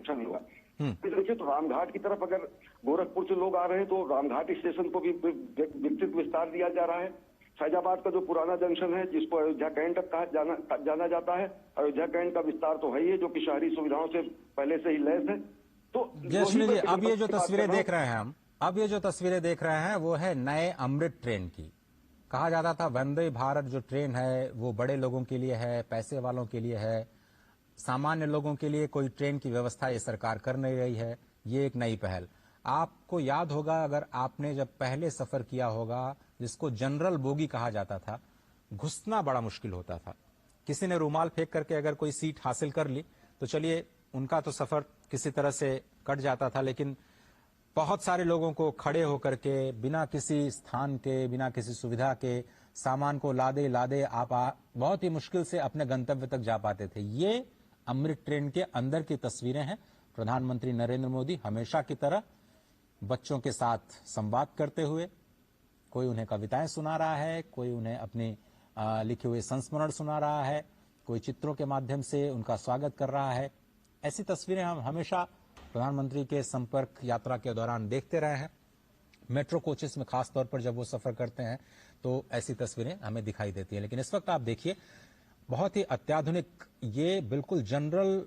Junction ही हुआ। देखिए तो रामघाट की तरफ अगर गोरखपुर से लोग आ रहे हैं तो रामघाट स्टेशन को भी विकसित विस्तार दिया जा रहा है। फैजाबाद का जो पुराना जंक्शन है जिसको अयोध्या कैंट तक कहा जाना जाता है, अयोध्या कैंट का विस्तार तो है ही है जो कि शहरी सुविधाओं से पहले से ही लैस है। तो जयश्री जी, अब ये जो तस्वीरें देख रहे हैं हम, अब ये जो तस्वीरें देख रहे हैं वो है नए अमृत ट्रेन की। कहा जाता था वंदे भारत जो ट्रेन है वो बड़े लोगों के लिए है, पैसे वालों के लिए है, सामान्य लोगों के लिए कोई ट्रेन की व्यवस्था ये सरकार कर नहीं रही है। ये एक नई पहल। आपको याद होगा अगर आपने जब पहले सफर किया होगा जिसको जनरल बोगी कहा जाता था, घुसना बड़ा मुश्किल होता था। किसी ने रूमाल फेंक करके अगर कोई सीट हासिल कर ली तो चलिए उनका तो सफर किसी तरह से कट जाता था, लेकिन बहुत सारे लोगों को खड़े होकर के बिना किसी स्थान के, बिना किसी सुविधा के सामान को लादे लादे आप बहुत ही मुश्किल से अपने गंतव्य तक जा पाते थे। ये अमृत ट्रेन के अंदर की तस्वीरें हैं। प्रधानमंत्री नरेंद्र मोदी हमेशा की तरह बच्चों के साथ संवाद करते हुए, कोई उन्हें कविताएं सुना रहा है, कोई उन्हें अपने लिखे हुए संस्मरण सुना रहा है, कोई चित्रों के माध्यम से उनका स्वागत कर रहा है। ऐसी तस्वीरें हम हमेशा प्रधानमंत्री के संपर्क यात्रा के दौरान देखते रहे हैं। मेट्रो कोचेस में खास तौर पर जब वो सफर करते हैं तो ऐसी तस्वीरें हमें दिखाई देती हैं। लेकिन इस वक्त आप देखिए बहुत ही अत्याधुनिक, ये बिल्कुल जनरल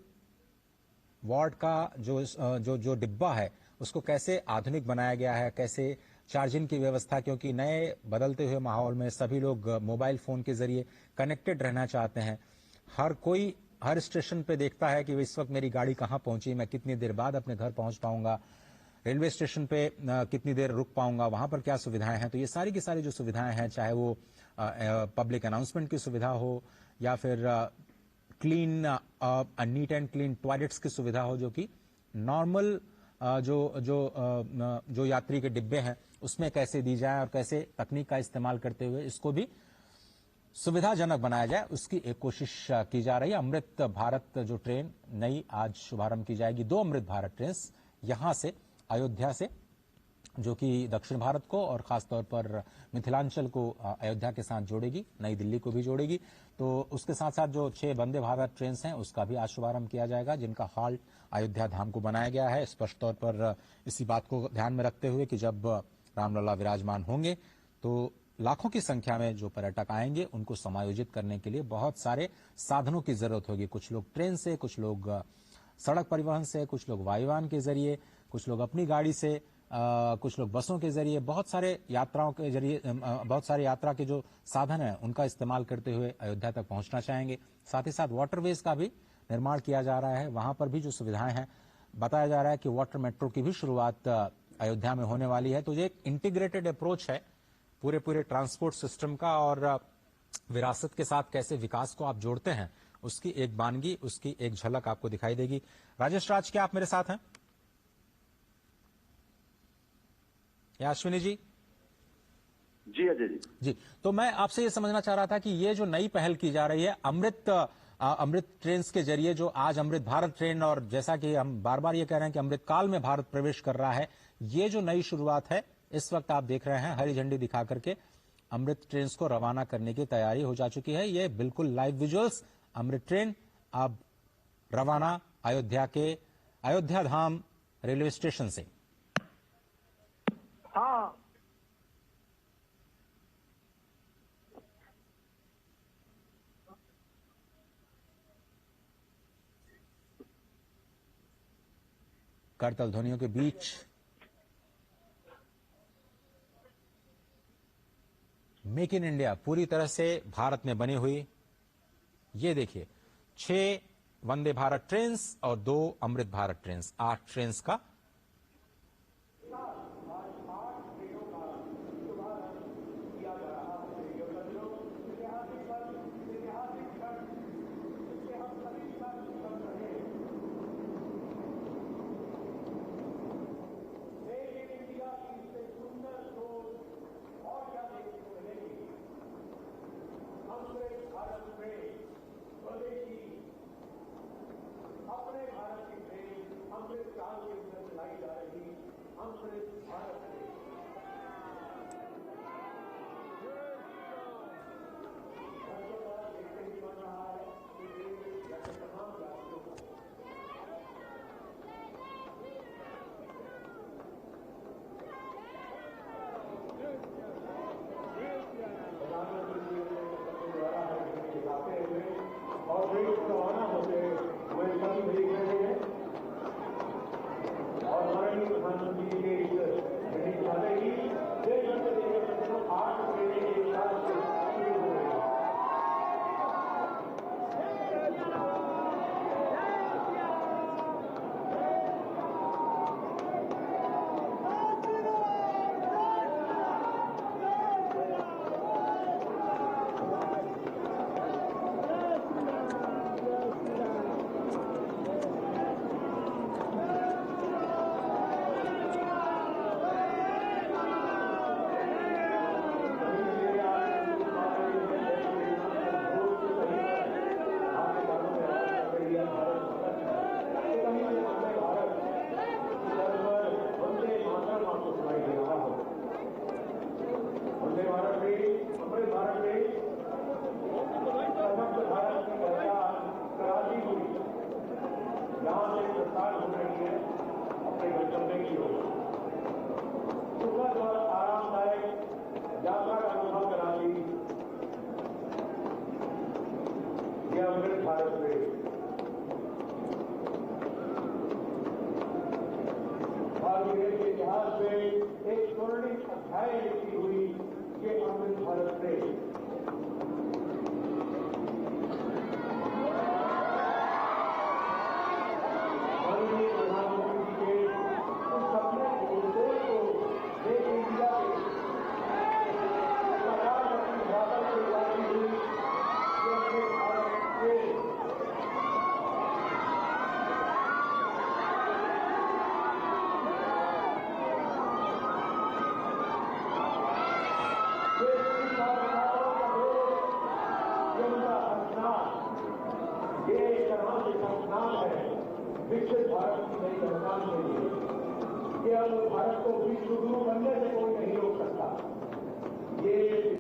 वार्ड का जो डिब्बा है उसको कैसे आधुनिक बनाया गया है, कैसे चार्जिंग की व्यवस्था, क्योंकि नए बदलते हुए माहौल में सभी लोग मोबाइल फोन के जरिए कनेक्टेड रहना चाहते हैं। हर कोई हर स्टेशन पे देखता है कि इस वक्त मेरी गाड़ी कहाँ पहुंची, मैं कितनी देर बाद अपने घर पहुंच पाऊंगा, रेलवे स्टेशन पे कितनी देर रुक पाऊंगा, वहां पर क्या सुविधाएं हैं। तो ये सारी की सारी जो सुविधाएं हैं, चाहे वो पब्लिक अनाउंसमेंट की सुविधा हो या फिर clean neat and clean toilets की सुविधा हो, जो कि नॉर्मल जो यात्री के डिब्बे हैं उसमें कैसे दी जाए और कैसे तकनीक का इस्तेमाल करते हुए इसको भी सुविधाजनक बनाया जाए, उसकी एक कोशिश की जा रही है। अमृत भारत जो ट्रेन नई आज शुभारंभ की जाएगी, 2 अमृत भारत ट्रेन यहां से अयोध्या से, जो कि दक्षिण भारत को और खासतौर पर मिथिलांचल को अयोध्या के साथ जोड़ेगी, नई दिल्ली को भी जोड़ेगी। तो उसके साथ साथ जो 6 वंदे भारत ट्रेन हैं उसका भी आज शुभारंभ किया जाएगा, जिनका हॉल्ट अयोध्या धाम को बनाया गया है, स्पष्ट तौर पर इसी बात को ध्यान में रखते हुए कि जब रामलला विराजमान होंगे तो लाखों की संख्या में जो पर्यटक आएंगे उनको समायोजित करने के लिए बहुत सारे साधनों की जरूरत होगी। कुछ लोग ट्रेन से, कुछ लोग सड़क परिवहन से, कुछ लोग वायुयान के जरिए, कुछ लोग अपनी गाड़ी से, कुछ लोग बसों के जरिए, बहुत सारे यात्राओं के जरिए, बहुत सारे यात्रा के जो साधन हैं उनका इस्तेमाल करते हुए अयोध्या तक पहुंचना चाहेंगे। साथ ही साथ वाटरवेज का भी निर्माण किया जा रहा है, वहां पर भी जो सुविधाएं हैं, बताया जा रहा है कि वाटर मेट्रो की भी शुरुआत अयोध्या में होने वाली है। तो ये एक इंटीग्रेटेड अप्रोच है पूरे ट्रांसपोर्ट सिस्टम का, और विरासत के साथ कैसे विकास को आप जोड़ते हैं उसकी एक बानगी, उसकी एक झलक आपको दिखाई देगी। राजेश राज, क्या आप मेरे साथ हैं? या अश्विनी जी? जी अजय जी। जी, तो मैं आपसे ये समझना चाह रहा था कि ये जो नई पहल की जा रही है अमृत ट्रेन के जरिए, जो आज अमृत भारत ट्रेन, और जैसा कि हम बार बार ये कह रहे हैं कि अमृत काल में भारत प्रवेश कर रहा है, ये जो नई शुरुआत है, इस वक्त आप देख रहे हैं हरी झंडी दिखा करके अमृत ट्रेन को रवाना करने की तैयारी हो जा चुकी है। ये बिल्कुल लाइव विजुअल्स, अमृत ट्रेन अब रवाना अयोध्या धाम रेलवे स्टेशन से। हाँ, करतल ध्वनियों के बीच मेक इन इंडिया पूरी तरह से भारत में बनी हुई, ये देखिए 6 वंदे भारत ट्रेन और 2 अमृत भारत ट्रेन, 8 ट्रेन का फ्लाइट रवाना होते हुए सभी देख रहे हैं और माननीय प्रधानमंत्री के निर्देश वाले ही देश में 8 ट्रेनें एक साथ शुरू हो रही हैं। इतिहास में एक स्वर्णिम अध्याय लिखी हुई ये अमृत भारत ट्रेन माननीय प्रधानमंत्री के उस सपने को देश इंडिया के प्रधानमंत्री भारत से जारी हुई ये अमृत भारत ट्रेन ये एक तरह से संस्कार है विकसित भारत की नई